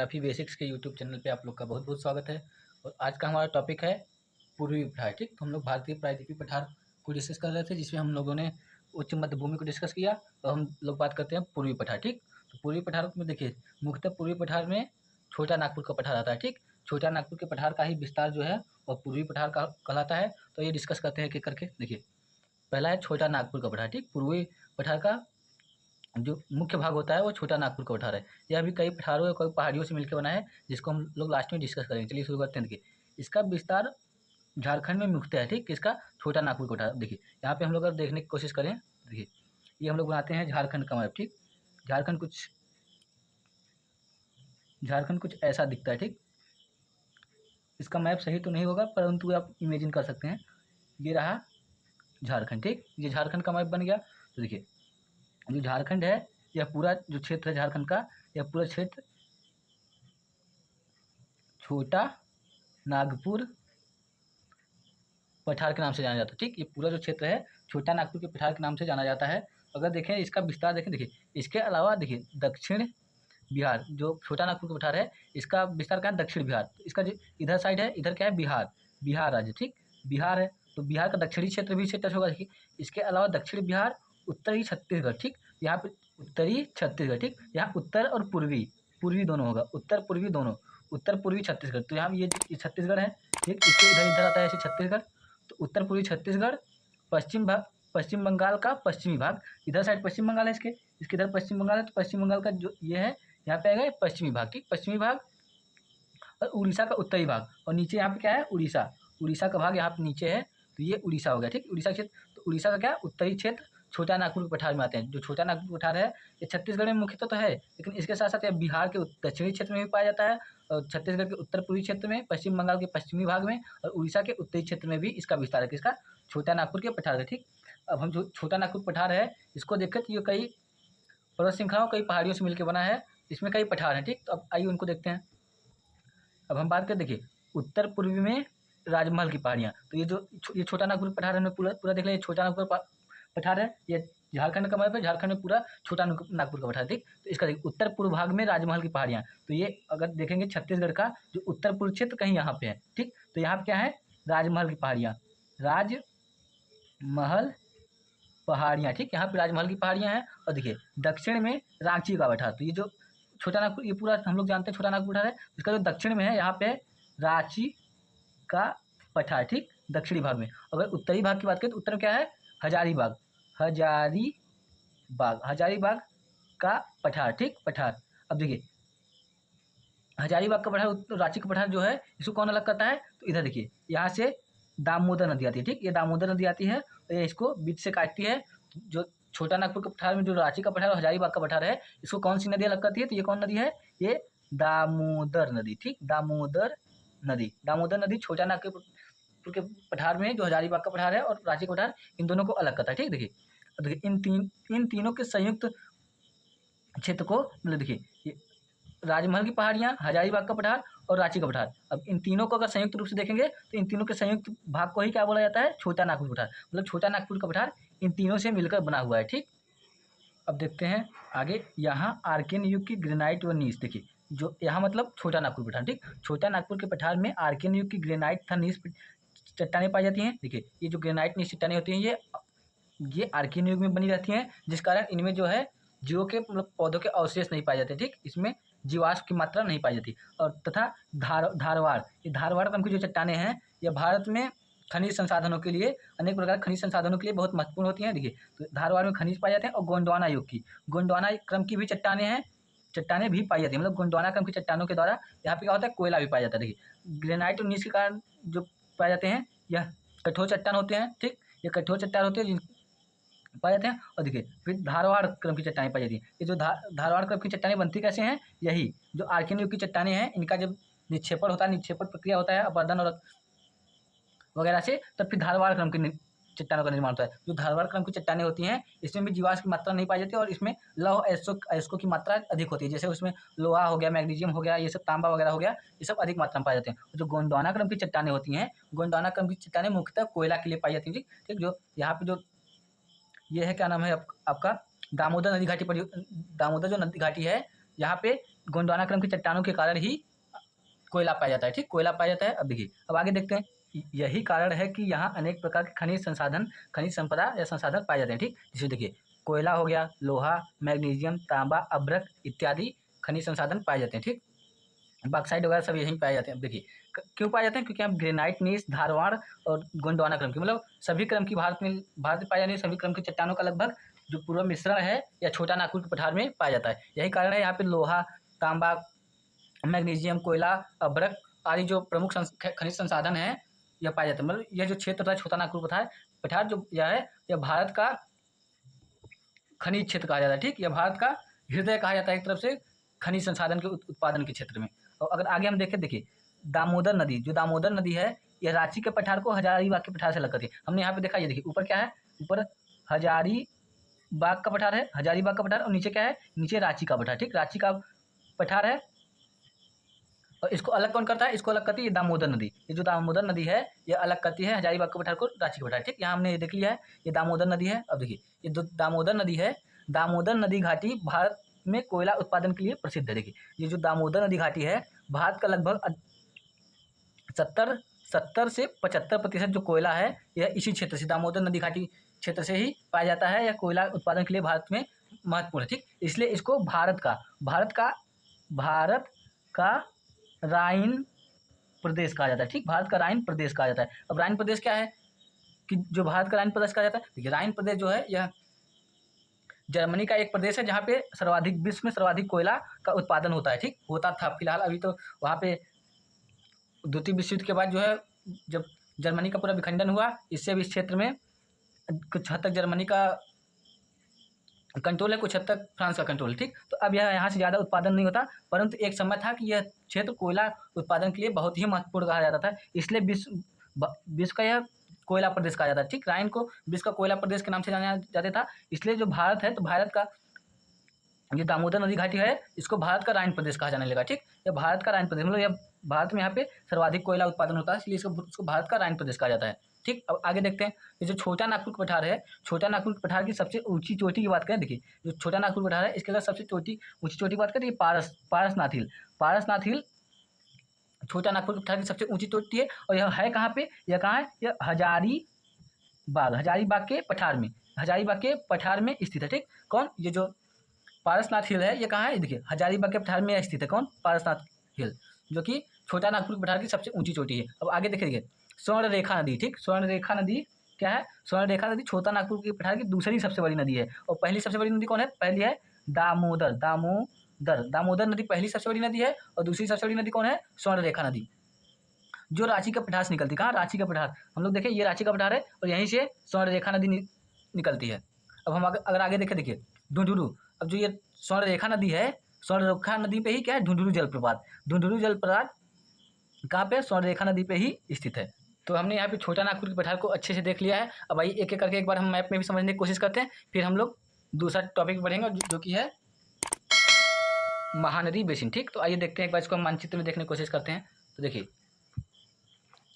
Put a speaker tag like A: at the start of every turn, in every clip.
A: Geography basics के YouTube channel पे आप लोग का बहुत बहुत स्वागत है। और आज का हमारा टॉपिक है पूर्वी पठार। ठीक, तो हम लोग भारतीय प्रायद्वीपीय पठार को डिस्कस कर रहे थे, जिसमें हम लोगों ने उच्च मध्य भूमि को डिस्कस किया। और हम लोग बात करते हैं पूर्वी पठार। ठीक, तो पूर्वी पठार में देखिए मुख्यतः पूर्वी पठार में छोटा नागपुर का पठार आता है। ठीक, छोटा नागपुर के पठार का ही विस्तार जो है वह पूर्वी पठार का कहलाता है। तो ये डिस्कस करते हैं एक एक करके। देखिए पहला है छोटा नागपुर का पठार। ठीक, पूर्वी पठार का जो मुख्य भाग होता है वो छोटा नागपुर का पठार है। यह भी कई पठारों या कई पहाड़ियों से मिलकर बना है, जिसको हम लोग लास्ट में डिस्कस करेंगे। चलिए शुरू करते हैं। देखिए इसका विस्तार झारखंड में मुख्यतः है। ठीक, किसका? छोटा नागपुर का पठार। देखिए यहाँ पे हम लोग अगर देखने की कोशिश करें, देखिए ये हम लोग बनाते हैं झारखंड का मैप। ठीक, झारखंड कुछ ऐसा दिखता है। ठीक, इसका मैप सही तो नहीं होगा, परंतु आप इमेजिन कर सकते हैं। ये रहा झारखंड। ठीक, ये झारखंड का मैप बन गया। तो देखिए जो झारखंड है, यह पूरा जो क्षेत्र है झारखंड का, यह पूरा क्षेत्र छोटा नागपुर पठार के नाम से जाना जाता है। ठीक, ये पूरा जो क्षेत्र है छोटा नागपुर के पठार के नाम से जाना जाता है। अगर देखें इसका विस्तार देखें, देखिए इसके अलावा देखिए दक्षिण बिहार जो छोटा नागपुर का पठार है, इसका विस्तार क्या है? दक्षिण बिहार। तो इसका जो इधर साइड है, इधर क्या है? बिहार राज्य। ठीक, बिहार है तो बिहार का दक्षिणी क्षेत्र भी इसे टच होगा। देखिए इसके अलावा दक्षिण बिहार, उत्तरी छत्तीसगढ़। ठीक, यहाँ पे उत्तरी छत्तीसगढ़। ठीक, यहाँ उत्तर और पूर्वी दोनों होगा, उत्तर पूर्वी दोनों, उत्तर पूर्वी छत्तीसगढ़। तो यहाँ ये छत्तीसगढ़ है। ठीक, इसके इधर आता है ऐसे छत्तीसगढ़। तो उत्तर पूर्वी छत्तीसगढ़, पश्चिम बंगाल का पश्चिमी भाग, इधर साइड पश्चिम बंगाल है इसके इधर पश्चिम बंगाल है। तो पश्चिम बंगाल का जो ये है यहाँ पे आएगा पश्चिमी भाग। ठीक, पश्चिमी भाग और उड़ीसा का उत्तरी भाग, और नीचे यहाँ पे क्या है? उड़ीसा का भाग यहाँ पे नीचे है। तो ये उड़ीसा हो गया। ठीक, उड़ीसा क्षेत्र। तो उड़ीसा का क्या? उत्तरी क्षेत्र छोटा नागपुर के पठार में आते हैं। जो छोटा नागपुर पठार है ये छत्तीसगढ़ में मुख्यतः तो है, लेकिन इसके साथ साथ यह बिहार के दक्षिणी क्षेत्र में भी पाया जाता है, और छत्तीसगढ़ के उत्तर पूर्वी क्षेत्र में, पश्चिम बंगाल के पश्चिमी भाग में, और उड़ीसा के उत्तरी क्षेत्र में भी इसका विस्तार है। किसका? छोटा नागपुर के पठार है। ठीक, अब हम जो छोटा नागपुर पठार है इसको देखें तो ये कई पर्वत श्रृंखलाओं, कई पहाड़ियों से मिलकर बना है। इसमें कई पठार हैं। ठीक, तो अब आइए उनको देखते हैं। अब हम बात करें, देखिए उत्तर पूर्वी में राजमहल की पहाड़ियाँ। तो ये छोटा नागपुर पठार हमने पूरा देख लिया। ये छोटा नागपुर पठार है, ये झारखंड का मैप है। झारखंड में पूरा छोटा नागपुर का पठार। ठीक, तो इसका देखिए उत्तर पूर्व भाग में राजमहल की पहाड़ियाँ। तो ये अगर देखेंगे छत्तीसगढ़ का जो उत्तर पूर्व क्षेत्र कहीं यहाँ पे है। ठीक, तो यहाँ पे क्या है? राजमहल की पहाड़ियाँ, राजमहल पहाड़ियाँ। ठीक, यहाँ पे राजमहल की पहाड़ियाँ हैं। और देखिए दक्षिण में रांची का पठार। तो ये जो छोटा नागपुर, ये पूरा हम लोग जानते हैं छोटा नागपुर पठार है। इसका जो दक्षिण में है यहाँ पे रांची का पठार। ठीक, दक्षिणी भाग में। अगर उत्तरी भाग की बात करें तो उत्तर में क्या है? हजारीबाग का पठार। ठीक, पठार। अब देखिए हजारीबाग का पठार, रांची का पठार जो है इसको कौन अलग करता है? तो इधर देखिए यहाँ से दामोदर नदी आती है। ठीक, ये दामोदर नदी आती है और ये इसको बीच से काटती है। जो छोटा नागपुर के पठार में जो रांची का पठार और हजारीबाग का पठार है, इसको कौन सी नदी अलग करती है? तो ये कौन नदी है? ये दामोदर नदी। ठीक, दामोदर नदी छोटा नागपुर के पठार में जो हजारीबाग का पठार है और रांची का पठार, इन दोनों को अलग करता है। ठीक, देखिए इन तीनों के संयुक्त क्षेत्र को मतलब देखिए ये राजमहल की पहाड़ियाँ, हजारीबाग का पठार और रांची का पठार। अब इन तीनों को अगर संयुक्त रूप से देखेंगे तो इन तीनों के संयुक्त भाग को ही क्या बोला जाता है? छोटा नागपुर पठार। मतलब छोटा नागपुर का पठार इन तीनों से मिलकर बना हुआ है। ठीक, अब देखते हैं आगे। यहाँ आर्कियन युग की ग्रेनाइट व नीस। देखिए जो यहाँ मतलब छोटा नागपुर पठार। ठीक, छोटा नागपुर के पठार में आर्कियन युग की ग्रेनाइट तथा नीस चट्टानें पाई जाती हैं। देखिए ये जो ग्रेनाइट नीस चट्टानें होती हैं ये आर्कियन युग में बनी रहती हैं, जिस कारण इनमें जो है जीवों के मतलब पौधों के अवशेष नहीं पाए जाते। ठीक, इसमें जीवाश्म की मात्रा नहीं पाई जाती। और तथा धारवाड़, ये धारवाड़ क्रम की जो चट्टानें हैं ये भारत में खनिज संसाधनों के लिए, अनेक प्रकार खनिज संसाधनों के लिए बहुत महत्वपूर्ण होती हैं। देखिए तो धारवाड़ में खनिज पाए जाते हैं। और गोंडवाना युग की, गोंडवाना क्रम की भी चट्टानें भी पाई जाती हैं। मतलब गोंडवाना क्रम की चट्टानों के द्वारा यहाँ पे क्या होता है? कोयला भी पाया जाता है। देखिए ग्रेनाइट और नीस के कारण जो पाए जाते हैं यह कठोर चट्टान होते हैं। ठीक, ये कठोर चट्टान होते हैं पाए जाते हैं। और देखिए फिर धारवाड़ क्रम की चट्टानें पाई जाती हैं। ये जो धारवाड़ क्रम की चट्टानें बनती कैसे हैं? यही जो आर्कियन युग की चट्टानें हैं, इनका जब निक्षेपण होता है, निक्षेपण प्रक्रिया होता है अपरदन और वगैरह से, तब फिर धारवाड़ क्रम की चट्टानों का निर्माण होता है। जो धारवाड़ क्रम की चट्टानें होती हैं इसमें भी जीवाश्म की मात्रा नहीं पाई जाती और इसमें लौह अयस्कों की मात्रा अधिक होती है। जैसे उसमें लोहा हो गया, मैग्नीशियम हो गया, ये सब तांबा वगैरह हो गया, ये सब अधिक मात्रा में पाए जाते हैं। जो गोंडवाना क्रम की चट्टानें होती हैं, गोंडवाना क्रम की चट्टानें मुख्यतः कोयला के लिए पाई जाती हैं। ठीक, जो यहाँ पे जो ये है क्या नाम है आपका दामोदर नदी घाटी पर, दामोदर जो नदी घाटी है यहाँ पे गोंडवाना क्रम की चट्टानों के कारण ही कोयला पाया जाता है, ठीक, कोयला पाया जाता है। अब देखिए, अब आगे देखते हैं, यही कारण है कि यहाँ अनेक प्रकार के खनिज संसाधन, खनिज संपदा या संसाधन पाए जाते हैं, ठीक। जैसे देखिए, कोयला हो गया, लोहा, मैग्नीशियम, तांबा, अभ्रक इत्यादि खनिज संसाधन पाए जाते हैं, ठीक। बॉक्साइट वगैरह सब यहीं पाए जाते हैं। अब देखिए, क्यों पाए जाते हैं? क्योंकि हम ग्रेनाइट, नीस, धारवाड़ और गोंडवाना क्रम की, मतलब सभी क्रम की भारत में पाई जाने सभी क्रम की चट्टानों का लगभग जो पूरा मिश्रण है या छोटा नागपुर के पठार में पाया जाता है। यही कारण है यहाँ पे लोहा, तांबा, मैग्नीशियम, कोयला, अभ्रक आदि जो प्रमुख खनिज संसाधन हैं यह पाए जाते हैं। मतलब यह जो क्षेत्र था छोटा नागपुर पठार जो यह है, यह भारत का खनिज क्षेत्र कहा जाता है, ठीक। यह भारत का हृदय कहा जाता है एक तरफ से खनिज संसाधन के उत्पादन के क्षेत्र में। और अगर आगे हम देखें, देखिए दामोदर नदी, जो दामोदर नदी है, यह रांची के पठार को हजारीबाग के पठार से अलग करती है। हमने यहाँ पे देखा, ये देखिए ऊपर क्या है, ऊपर हजारीबाग का पठार है, हजारीबाग का पठार, और नीचे क्या है, नीचे रांची का पठार, ठीक। रांची का पठार है और इसको अलग कौन करता है? इसको अलग करती है दामोदर नदी। ये जो दामोदर नदी है ये अलग करती है हजारीबाग के पठार को रांची के पठार, ठीक। यहाँ हमने ये देख लिया है, ये दामोदर नदी है। अब देखिए, ये जो दामोदर नदी है, दामोदर नदी घाटी भारत में कोयला उत्पादन के लिए प्रसिद्ध है। देखिए, ये जो दामोदर नदी घाटी है, भारत का लगभग 70 से 75% जो कोयला है यह इसी क्षेत्र से, दामोदर नदी घाटी क्षेत्र से ही पाया जाता है। यह कोयला उत्पादन के लिए भारत में महत्वपूर्ण है, ठीक। इसलिए इसको भारत का राइन प्रदेश कहा जाता है, ठीक। भारत का राइन प्रदेश कहा जाता है। अब राइन प्रदेश क्या है कि जो भारत का राइन प्रदेश कहा जाता है? देखिए, राइन प्रदेश जो है यह जर्मनी का एक प्रदेश है जहाँ पे विश्व में सर्वाधिक कोयला का उत्पादन होता है, ठीक। होता था, फिलहाल अभी तो वहाँ पे द्वितीय विश्व युद्ध के बाद जो है, जब जर्मनी का पूरा विखंडन हुआ, इससे भी इस क्षेत्र में कुछ हद तक जर्मनी का कंट्रोल है, कुछ हद तक फ्रांस का कंट्रोल, ठीक। तो अब यह यहाँ से ज़्यादा उत्पादन नहीं होता, परंतु एक समय था कि यह क्षेत्र कोयला उत्पादन के लिए बहुत ही महत्वपूर्ण कहा जाता था, इसलिए विश्व का यह कोयला प्रदेश कहा जाता है, ठीक। राइन को विश्व का कोयला प्रदेश के नाम से जाना जाता था। इसलिए जो भारत है, तो भारत का ये दामोदर नदी घाटी है, इसको भारत का राइन प्रदेश कहा जाने लगा, ठीक। यह भारत का राइन प्रदेश, मतलब यह भारत में यहाँ पे सर्वाधिक कोयला उत्पादन होता है, इसलिए इसको भारत का राइन प्रदेश कहा जाता है, ठीक। अब आगे देखते हैं, ये जो छोटा नागपुर का पठार है, छोटा नागपुर के पठार की सबसे ऊंची चोटी की बात करें, देखिए जो छोटा नागपुर पठार है इसके अंदर सबसे ऊंची चोटी की बात करें, ये पारसनाथ हिल छोटा नागपुर के पठार की सबसे ऊंची चोटी है। और यह है कहाँ पे? यह कहाँ है? यह हजारीबाग के पठार में स्थित है, ठीक। कौन? ये जो पारसनाथ हिल है ये कहाँ है? देखिए हजारीबाग के पठार में स्थित है। कौन? पारसनाथ हिल, जो कि छोटा नागपुर के पठार की सबसे ऊंची चोटी है। अब आगे देखिए, स्वर्ण रेखा नदी, ठीक। स्वर्ण रेखा नदी क्या है? स्वर्ण रेखा नदी छोटा नागपुर के पठार की दूसरी सबसे बड़ी नदी है। और पहली सबसे बड़ी नदी कौन है? पहली है दामोदर नदी पहली सबसे बड़ी नदी है। और दूसरी सबसे बड़ी नदी कौन है? स्वर्ण रेखा नदी, जो रांची के पठार से निकलती है। कहाँ? रांची का पठार। हम लोग देखें, ये रांची का पठार है और यहीं से स्वर्ण रेखा नदी निकलती है। अब हम अगर आगे देखें, देखिए ढूंढुरू। अब जो ये स्वर्ण रेखा नदी है, स्वर्ण रेखा नदी पे ही क्या है? ढूंढुरू जलप्रपात कहाँ पे? स्वर्ण रेखा नदी पे ही स्थित है। तो हमने यहाँ पे छोटा नागपुर के पठार को अच्छे से देख लिया है। अब आइए एक एक करके एक बार हम मैप में भी समझने की कोशिश करते हैं, फिर हम लोग दूसरा टॉपिक पढ़ेंगे जो कि है महानदी बेसिन, ठीक। तो आइए देखते हैं एक बार इसको हम मानचित्र में देखने की कोशिश करते हैं। तो देखिए,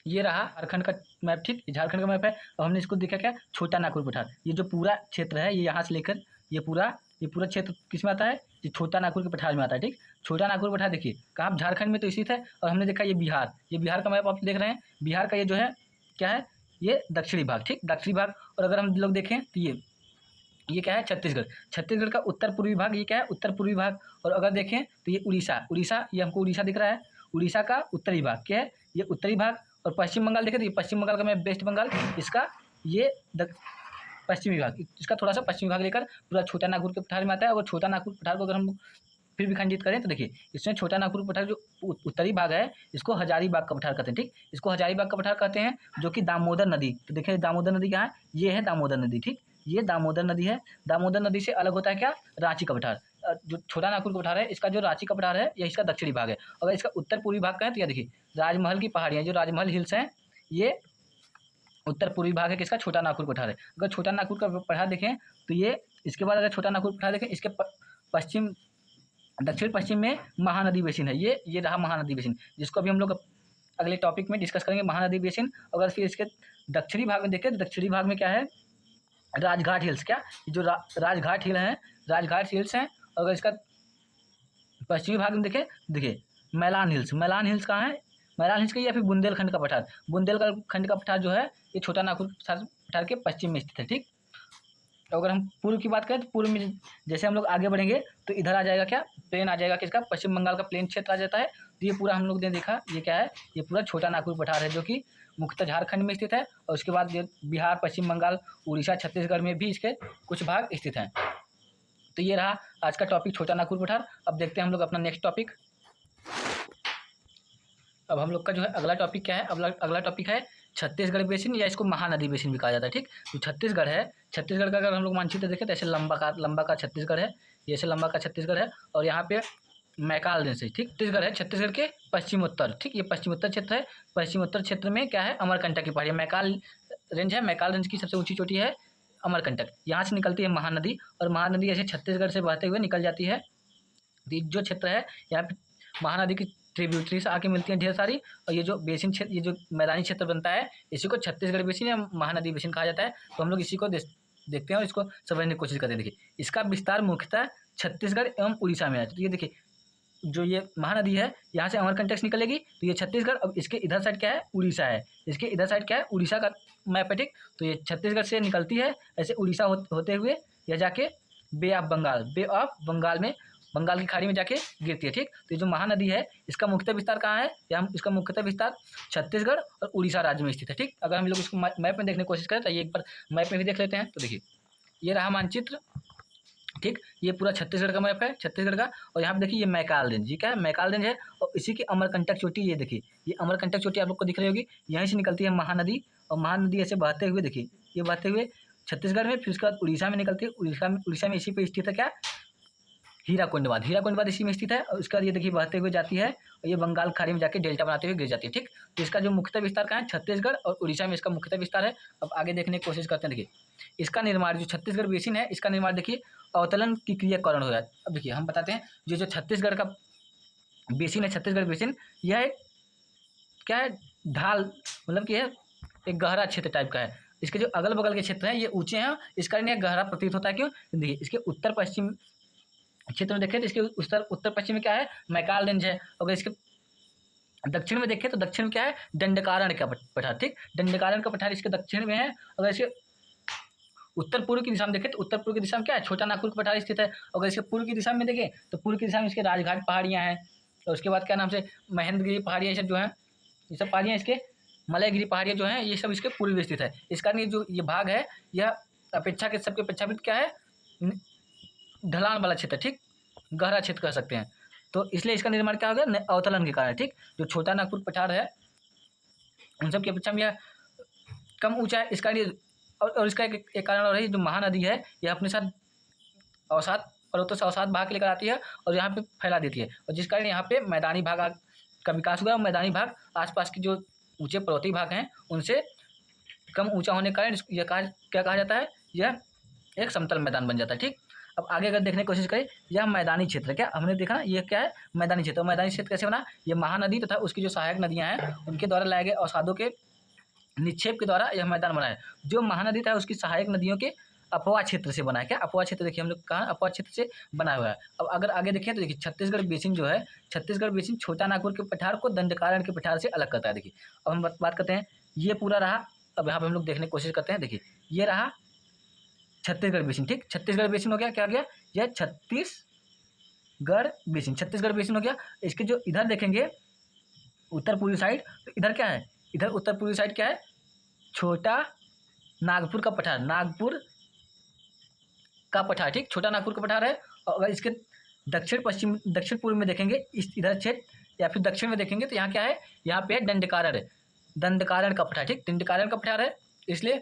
A: ये रहा झारखंड का मैप, ठीक। झारखंड का मैप है। और हमने इसको देखा क्या? छोटा नागपुर पठार। ये जो पूरा क्षेत्र है, ये यहाँ से लेकर ये पूरा क्षेत्र किस में आता है? ये छोटा नागपुर के पठार में आता है, ठीक। छोटा नागपुर पठार देखिए कहाँ? झारखंड में तो स्थित है। और हमने देखा ये बिहार का मैप आप देख रहे हैं। बिहार का ये जो है क्या है? ये दक्षिणी भाग, ठीक, दक्षिणी भाग। और अगर हम लोग देखें तो ये क्या है? छत्तीसगढ़ का उत्तर पूर्वी भाग, ये क्या है? उत्तर पूर्वी भाग। और अगर देखें तो ये उड़ीसा, ये हमको उड़ीसा दिख रहा है। उड़ीसा का उत्तरी भाग क्या है? ये उत्तरी भाग। और पश्चिम बंगाल देखें तो ये पश्चिम बंगाल का मैप, वेस्ट बंगाल, इसका ये पश्चिमी भाग, इसका थोड़ा सा पश्चिमी भाग लेकर पूरा छोटा नागपुर के पठार में आता है। और छोटा नागपुर पठार को अगर हम फिर विखंडित करें तो देखिए, इसमें छोटा नागपुर पठार जो उत्तरी भाग है इसको हजारीबाग का पठार कहते हैं, ठीक। इसको हजारीबाग का पठार कहते हैं, जो कि दामोदर नदी, तो देखिए दामोदर नदी कहाँ है? ये है दामोदर नदी, ठीक। ये दामोदर नदी है। दामोदर नदी से अलग होता है क्या? रांची का पठार। जो छोटा नागपुर का पठार है, इसका जो रांची का पठार है, यह इसका दक्षिणी भाग है। अगर इसका उत्तर पूर्वी भाग का है तो यह देखिए राजमहल की पहाड़ियाँ, जो राजमहल हिल्स हैं, ये उत्तर पूर्वी भाग है किसका? छोटा नागपुर पठार है। अगर छोटा नागपुर का पठार देखें तो ये, इसके बाद अगर छोटा नागपुर पठार देखें, इसके दक्षिण पश्चिम में महानदी बेसिन है। ये रहा महानदी बेसिन, जिसको अभी हम लोग अगले टॉपिक में डिस्कस करेंगे, महानदी बेसिन। अगर फिर इसके दक्षिणी भाग में देखें तो दक्षिणी भाग में क्या है? राजघाट हिल्स, क्या जो राजघाट हिल हैं, राजघाट हिल्स हैं। अगर इसका पश्चिमी भाग में देखें, देखिए मैलान हिल्स, मैलान हिल्स कहाँ है, मैलान हिल्स का या फिर बुंदेलखंड का पठार, बुंदेलखंड का पठार जो है ये छोटा नागपुर पठार के पश्चिम में स्थित है। ठीक, तो अगर हम पूर्व की बात करें तो पूर्व में जैसे हम लोग आगे बढ़ेंगे तो इधर आ जाएगा क्या, प्लेन आ जाएगा किसका, पश्चिम बंगाल का प्लेन क्षेत्र आ जाता है। तो ये पूरा हम लोग ने देखा, ये क्या है, ये पूरा छोटा नागपुर पठार है जो कि मुख्यतः झारखंड में स्थित है, और उसके बाद ये बिहार, पश्चिम बंगाल, उड़ीसा, छत्तीसगढ़ में भी इसके कुछ भाग स्थित हैं। तो ये रहा आज का टॉपिक, छोटा नागपुर पठार। अब देखते हैं हम लोग अपना नेक्स्ट टॉपिक। अब हम लोग का जो है अगला टॉपिक क्या है, अगला टॉपिक है छत्तीसगढ़ बेसिन, या इसको महानदी बेसिन भी कहा जाता है। ठीक, जो छत्तीसगढ़ है, छत्तीसगढ़ का अगर हम लोग मानचित्र देखें तो ऐसे लंबा का छत्तीसगढ़ है, ये ऐसे लंबा का छत्तीसगढ़ है, और यहाँ पे मैकाल रेंज है। ठीक, छत्तीसगढ़ है, छत्तीसगढ़ के पश्चिमोत्तर, ठीक, ये पश्चिमोत्तर क्षेत्र है। पश्चिमोत्तर क्षेत्र में क्या है, अमरकंटक की पहाड़ी, मैकाल रेंज है, मैकाल रेंज की सबसे ऊंची चोटी है अमरकंटक। यहाँ से निकलती है महानदी, और महानदी ऐसे छत्तीसगढ़ से बहते हुए निकल जाती है। जो क्षेत्र है यहाँ पे महानदी की ट्रिब्यूटरीज आके मिलती हैं ढेर सारी, और ये जो बेसिन क्षेत्र, ये जो मैदानी क्षेत्र बनता है, इसी को छत्तीसगढ़ बेसिन या महानदी बेसिन कहा जाता है। तो हम लोग इसी को देखते हैं और इसको समझने की कोशिश करते हैं। देखिए, इसका विस्तार मुख्यतः छत्तीसगढ़ एवं उड़ीसा में है। तो ये देखिए, जो ये महानदी है यहाँ से अमरकंटक से निकलेगी, तो ये छत्तीसगढ़, अब इसके इधर साइड क्या है, उड़ीसा है, इसके इधर साइड क्या है, उड़ीसा का मैप है। ठीक, तो ये छत्तीसगढ़ से निकलती है ऐसे उड़ीसा होते हुए, यह जाके बे ऑफ बंगाल में, बंगाल की खाड़ी में जाके गिरती है। ठीक, तो ये जो महानदी है इसका मुख्यतः विस्तार कहाँ है, या इसका मुख्यतः विस्तार छत्तीसगढ़ और उड़ीसा राज्य में स्थित है। ठीक, अगर हम लोग इसको मैप में देखने की कोशिश करें तो ये एक बार मैप में भी देख लेते हैं। तो देखिए, ये रहा मानचित्र। ठीक, ये पूरा छत्तीसगढ़ का मैप है, छत्तीसगढ़ का, और यहाँ पे देखिए ये मैकाल रेंज, ये क्या है, मैकाल रेंज है, और इसी की अमरकंटक चोटी, ये देखिए ये अमरकंटक चोटी आप लोग को दिख रही होगी, यहीं से निकलती है महानदी, और महानदी ऐसे बहते हुए, देखिए ये बहते हुए छत्तीसगढ़ में, फिर उसके बाद उड़ीसा में निकलती है, उड़ीसा में इसी पे स्थित है क्या, हीराकुंड बांध इसी में स्थित है, और उसके बाद ये देखिए बहते हुए जाती है, और ये बंगाल खाड़ी में जाके डेल्टा बनाते हुए गिर जाती है। ठीक, तो इसका जो मुख्यतः विस्तार कहाँ है, छत्तीसगढ़ और उड़ीसा में इसका मुख्यतः विस्तार है। अब आगे देखने की कोशिश करते हैं। देखिए, इसका निर्माण, जो छत्तीसगढ़ बेसिन है, इसका निर्माण देखिए अवतलन की क्रिया के कारण हो जाता है। अब देखिए हम बताते हैं, जो छत्तीसगढ़ का बेसिन है, छत्तीसगढ़ बेसिन, यह एक क्या है, ढाल, मतलब कि है एक गहरा क्षेत्र टाइप का है। इसके जो अगल बगल के क्षेत्र हैं ये ऊंचे हैं, इस कारण यह गहरा प्रतीत होता है। क्यों, देखिए इसके उत्तर पश्चिम क्षेत्र में देखें तो इसके उत्तर पश्चिम में क्या है, मैकाल रेंज है। अगर इसके दक्षिण में देखें तो दक्षिण में क्या है, दंडकारण्य का पठार। ठीक, दंडकारण्य का पठार इसके दक्षिण में है। अगर इसके उत्तर पूर्व की दिशा में देखें तो उत्तर पूर्व की दिशा में क्या है, छोटा नागपुर का पठार स्थित है। अगर इसके पूर्व की दिशा में देखें तो पूर्व की दिशा में इसके राजघाट पहाड़ियाँ हैं, और उसके बाद क्या नाम से महेंद्रगिरी पहाड़ियाँ, ये सब जो है, ये सब पहाड़ियाँ इसके मलयगिरी पहाड़ियाँ जो हैं, ये सब इसके पूर्व में स्थित है। इस कारण ये भाग है, यह अपेक्षाकृत सबके अपेक्षाकृत क्या है, ढलान वाला क्षेत्र, ठीक, गहरा क्षेत्र कह सकते हैं। तो इसलिए इसका निर्माण क्या हो गया, अवतलन के कारण। ठीक, जो छोटा नागपुर पठार है उन सब की अपेक्षा में यह कम ऊंचा है, इसका और इसका एक कारण और है, जो महानदी है यह अपने साथ अवसाद, पर्वतों से अवसाद भाग लेकर आती है और यहाँ पे फैला देती है, और जिस कारण यहाँ पे मैदानी भाग का विकास हुआ, और मैदानी भाग आसपास के जो ऊंचे पर्वतीय भाग हैं उनसे कम ऊंचा होने के कारण यह क्या कहा जाता है, यह एक समतल मैदान बन जाता है। ठीक, अब आगे अगर देखने की कोशिश करें, यह मैदानी क्षेत्र, क्या हमने देखा ना, ये क्या है, मैदानी क्षेत्र। मैदानी क्षेत्र कैसे बना, ये महानदी तथा उसकी जो सहायक नदियाँ हैं उनके द्वारा लाए गए अवसादों के निक्षेप के द्वारा यह मैदान बना है। जो महानदी था उसकी सहायक नदियों के अपवा क्षेत्र से बना है। क्या अपवा क्षेत्र, देखिए हम लोग कहा अपवा क्षेत्र से बना हुआ है। अब अगर आगे देखें तो देखिए छत्तीसगढ़ बेसिन जो है, छत्तीसगढ़ बेसिन छोटा नागपुर के पठार को दंडकारण्य के पठार से अलग करता है। देखिए अब हम बात करते हैं, ये पूरा रहा। अब यहाँ पर हम लोग देखने की कोशिश करते हैं। देखिए ये रहा छत्तीसगढ़ बेसिन। ठीक, छत्तीसगढ़ बेसिन हो गया, क्या हो गया, यह छत्तीसगढ़ बेसिन, छत्तीसगढ़ बेसिन हो गया। इसके जो इधर देखेंगे उत्तर पूर्वी साइड, तो इधर क्या है, इधर उत्तर पूर्वी साइड क्या है, छोटा नागपुर का पठार, नागपुर का पठार। ठीक, छोटा नागपुर का पठार है। और अगर इसके दक्षिण पश्चिम, दक्षिण पूर्व में देखेंगे, इस इधर क्षेत्र या फिर दक्षिण में देखेंगे तो यहाँ क्या है, यहाँ पे दंडकारण्य, दंडकारण्य का पठार। ठीक, दंडकारण्य का पठार है, इसलिए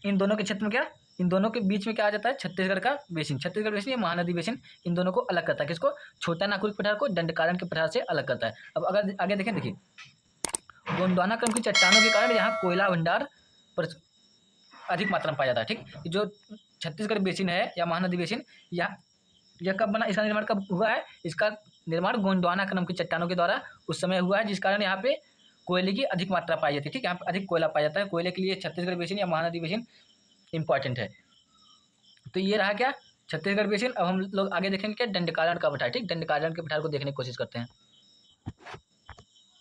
A: इन दोनों के क्षेत्र में क्या, इन दोनों के बीच में क्या आ जाता है, छत्तीसगढ़ का बेसिन। छत्तीसगढ़ बेसिन या महानदी बेसिन इन दोनों को अलग करता है। किसको, छोटा नागपुर के पठार को दंडकारण्य के पठार से अलग करता है। अब अगर आगे देखें, देखिए गोंडवाना क्रम की चट्टानों के कारण यहाँ कोयला भंडार पर अधिक मात्रा में पाया जाता है। ठीक, जो छत्तीसगढ़ बेसिन है या महानदी बेसिन, यह कब बना, इसका निर्माण कब हुआ है, इसका निर्माण गोंडवाना क्रम की चट्टानों के द्वारा उस समय हुआ है, जिस कारण यहाँ पे कोयले की अधिक मात्रा पाई जाती है। ठीक, यहाँ पे अधिक कोयला पाया जाता है, कोयले के लिए छत्तीसगढ़ बेसिन या महानदी बेसिन इंपॉर्टेंट है। तो ये रहा क्या, छत्तीसगढ़ बेसिन। अब हम लोग आगे देखेंगे क्या, दंडकारण्य का पठार। ठीक, दंडकारण्य के पठार को देखने की कोशिश करते हैं।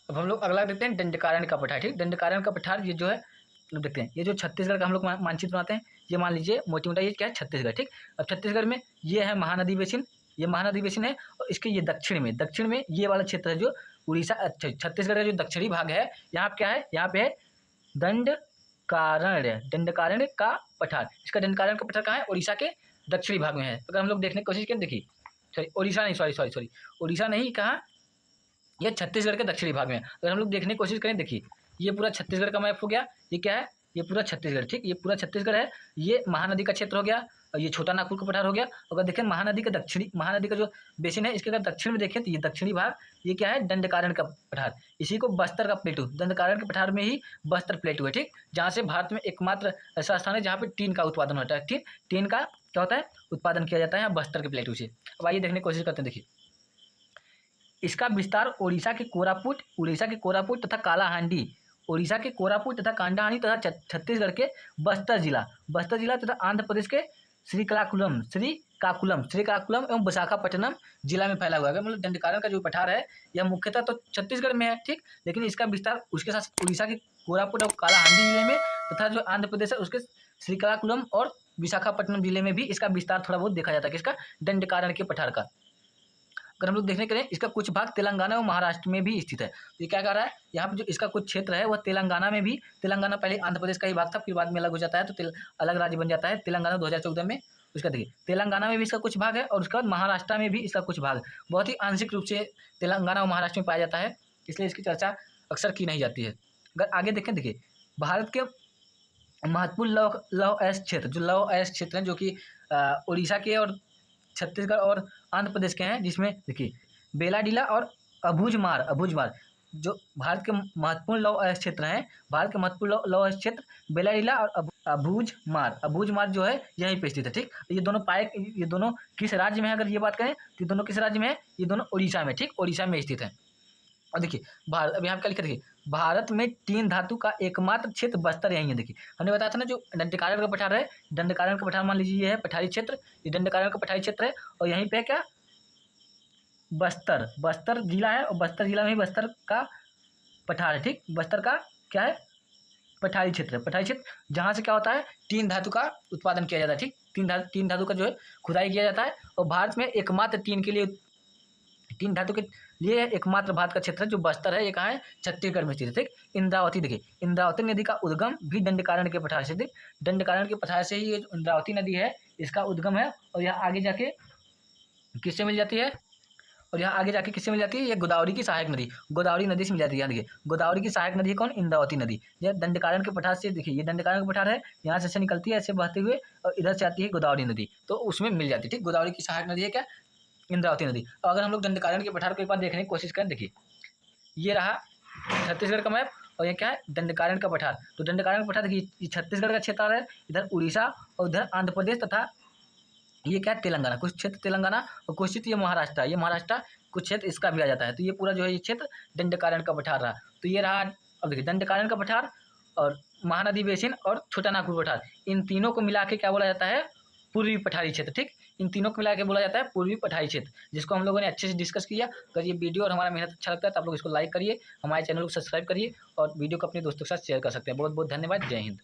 A: अब हम लोग अगला देखते हैं दंडकारण्य का पठार। ठीक, दंडकारण्य का पठार ये जो है देखते हैं, ये जो छत्तीसगढ़ का हम लोग मानचित्र बनाते हैं, ये मान लीजिए मोटी मोटा ये क्या है, छत्तीसगढ़। ठीक, अब छत्तीसगढ़ में ये है महानदी बेसिन, ये महानदी बेसिन है, और इसके ये दक्षिण में ये वाला क्षेत्र है जो उड़ीसा, छत्तीसगढ़ का जो दक्षिणी भाग है, यहाँ पे क्या है, यहाँ पे है दंडकारण्य का पठार। इसका दंडकारण्य का पठार कहाँ है, उड़ीसा के दक्षिणी भाग में है। अगर हम लोग देखने की कोशिश करें, देखिए सॉरी उड़ीसा नहीं, सॉरी उड़ीसा नहीं, कहाँ, यह छत्तीसगढ़ के दक्षिणी भाग में है। अगर हम लोग देखने की कोशिश करें, देखिए ये पूरा छत्तीसगढ़ का मैप हो गया, ये क्या है, ये पूरा छत्तीसगढ़। ठीक, ये पूरा छत्तीसगढ़ है, ये महानदी का क्षेत्र हो गया, और ये छोटा नागपुर का पठार हो गया। अगर देखें महानदी का जो बेसिन है, इसके अगर दक्षिण में देखें तो ये दक्षिणी भाग, ये क्या है, दंडकारण्य का पठार। इसी को बस्तर का प्लेटू, दंडकारण्य के पठार में ही बस्तर प्लेटू है। ठीक, जहाँ से भारत में एकमात्र ऐसा स्थान है जहाँ पे टीन का उत्पादन होता है। ठीक, टीन का क्या होता है, उत्पादन किया जाता है बस्तर के प्लेटू से। अब आइए देखने की कोशिश करते हैं। देखिए इसका विस्तार उड़ीसा के कोरापुट तथा कालाहांडी, उड़ीसा के कोरापुट तथा कांडाहांडी तथा छत्तीसगढ़ के बस्तर जिला तथा आंध्र प्रदेश के श्रीकाकुलम एवं विशाखापट्टनम जिला में फैला हुआ है। मतलब दंडकारण्य का जो पठार है यह मुख्यतः तो छत्तीसगढ़ में है। ठीक, लेकिन इसका विस्तार उसके साथ उड़ीसा के कोरापुट और कालाहांडी जिले में तथा जो आंध्र प्रदेश है उसके श्रीकाकुलम और विशाखापट्टनम जिले में भी इसका विस्तार थोड़ा बहुत देखा जाता है। किसका, दंडकारण्य के पठार का। अगर हम लोग देखने करें, इसका कुछ भाग तेलंगाना और महाराष्ट्र में भी स्थित है। तो ये क्या कर रहा है, यहाँ पे जो इसका कुछ क्षेत्र है वह तेलंगाना में भी, तेलंगाना पहले आंध्र प्रदेश का ही भाग था, फिर बाद में अलग हो जाता है तो अलग राज्य बन जाता है तेलंगाना 2014 में। उसका देखिए तेलंगाना में भी इसका कुछ भाग है, और उसके बाद महाराष्ट्र में भी इसका कुछ भाग, बहुत ही आंशिक रूप से तेलंगाना और महाराष्ट्र में पाया जाता है, इसलिए इसकी चर्चा अक्सर की नहीं जाती है। अगर आगे देखें, देखिए भारत के महत्वपूर्ण लौह अयस्क क्षेत्र, जो लौह अयस्क क्षेत्र हैं जो कि उड़ीसा के और छत्तीसगढ़ और आंध्र प्रदेश के हैं, जिसमें देखिए बेलाडीला और अबूझमार जो भारत के महत्वपूर्ण लौह अयस्क क्षेत्र हैं। भारत के महत्वपूर्ण लौह अयस्क क्षेत्र बेलाडीला और अबूझमार जो है यहीं पे स्थित है। ठीक, ये दोनों किस राज्य में है, अगर ये बात करें तो ये दोनों किस राज्य में है, ये दोनों उड़ीसा में। ठीक, उड़ीसा में स्थित है। और देखिए भारत, अब यहाँ क्या लिखा, देखिए भारत में तीन धातु का एकमात्र क्षेत्र बस्तर यही है। देखिए हमने बताया था ना, जो दंडकारण्य का पठार है, दंडकारण्य का पठार मान लीजिए ये है पठारी क्षेत्र, ये दंडकारण्य का पठारी क्षेत्र है, और यहीं पे क्या, बस्तर जिला है, और बस्तर जिला में ही बस्तर का पठार है। ठीक, बस्तर का क्या है, पठारी क्षेत्र जहाँ से क्या होता है, तीन धातु का उत्पादन किया जाता है। ठीक, तीन धातु का जो है खुदाई किया जाता है, और भारत में एकमात्र तीन धातु के लिए एकमात्र भारत का क्षेत्र है जो बस्तर है, ये कहाँ है, छत्तीसगढ़ में स्थित है। ठीक, इंद्रावती, देखिए इंद्रावती नदी का उद्गम भी दंडकारण्य के पठार से, दंडकारण्य के पठार से ही ये जो इंद्रावती नदी है इसका उद्गम है, और यहाँ आगे जाके किससे मिल जाती है, ये गोदावरी की सहायक नदी, गोदावरी नदी से मिल जाती है। यहाँ देखिए गोदावरी की सहायक नदी है कौन, इंद्रावती नदी। यह दंडकारण्य के पठार से, देखिए ये दंडकारण्य का पठार है, यहाँ से निकलती है ऐसे बहते हुए, और इधर से आती है गोदावरी नदी, तो उसमें मिल जाती है। ठीक, गोदावरी की सहायक नदी है क्या, इंद्रावती नदी। और अगर हम लोग दंडकारण्य के पठार को एक बार देखने की कोशिश करें, देखिए ये रहा छत्तीसगढ़ का मैप, और ये क्या है, दंडकारण्य का पठार। तो दंडकारण्य का पठार देखिए, ये छत्तीसगढ़ का क्षेत्र है, इधर उड़ीसा और उधर आंध्र प्रदेश, तथा ये क्या है, तेलंगाना, कुछ क्षेत्र तेलंगाना और कुछ क्षेत्र ये महाराष्ट्र, कुछ क्षेत्र इसका भी आ जाता है। तो ये पूरा जो है ये क्षेत्र दंडकारण्य का पठार रहा। तो ये रहा, अब देखिए दंडकारण्य का पठार और महानदी बेसिन और छोटा नागपुर पठार, इन तीनों को मिला के क्या बोला जाता है, पूर्वी पठारी क्षेत्र। ठीक, इन तीनों को मिला के बोला जाता है पूर्वी पठारी क्षेत्र, जिसको हम लोगों ने अच्छे से डिस्कस किया। अगर ये वीडियो और हमारा मेहनत अच्छा लगता है तो आप लोग इसको लाइक करिए, हमारे चैनल को सब्सक्राइब करिए, और वीडियो को अपने दोस्तों के साथ शेयर कर सकते हैं। बहुत बहुत धन्यवाद, जय हिंद।